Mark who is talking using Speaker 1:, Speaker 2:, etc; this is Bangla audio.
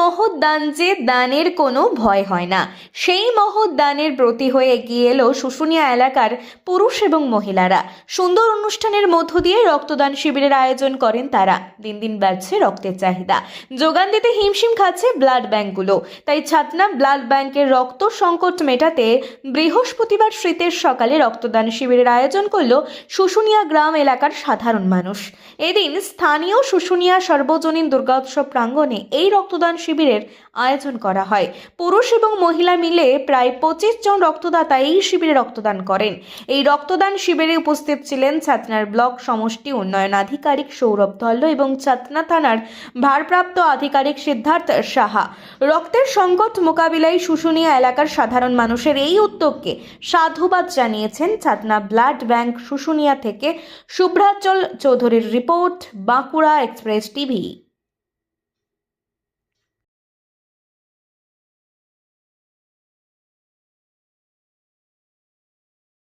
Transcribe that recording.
Speaker 1: মহৎ দান যে দানের কোনো ভয় হয় না, সেই মহৎ দানের ব্রতী হয়ে এগিয়ে এলো শুশুনিয়া এলাকার পুরুষ এবং মহিলারা। সুন্দর অনুষ্ঠানের মধ্য দিয়ে রক্তদান শিবিরের আয়োজন করেন তারা। দিন দিন বাড়ছে রক্তের চাহিদা, যোগান দিতে হিমশিম খাচ্ছে ব্লাড ব্যাংকগুলো। তাই ছাতনা ব্লাড ব্যাংকের রক্ত সংকট মেটাতে বৃহস্পতিবার শীতের সকালে রক্তদান শিবিরের আয়োজন করল শুশুনিয়া গ্রাম এলাকার সাধারণ মানুষ। এদিন স্থানীয় শুশুনিয়া সর্বজনীন দুর্গোৎসব প্রাঙ্গণে এই রক্তদান শিবিরের আয়োজন করা হয়। পুরুষ এবং মহিলা মিলে প্রায় 25 জন রক্তদাতা এই শিবিরে রক্তদান করেন। এই রক্তদান শিবিরে উপস্থিত ছিলেন ছাতনার ব্লক সমষ্টি উন্নয়ন আধিকারিক সৌরভ ধল্ল এবং ছাতনা থানার ভারপ্রাপ্ত আধিকারিক সিদ্ধার্থ সাহা। রক্তের সংকট মোকাবিলায় শুশুনিয়া এলাকার সাধারণ মানুষের এই উদ্যোগকে সাধুবাদ জানিয়েছেন ছাতনা ব্লাড ব্যাংক শুশুনিয়া থেকে। শুভ্রাচল চৌধুরীর রিপোর্ট, বাঁকুড়া এক্সপ্রেস টিভি।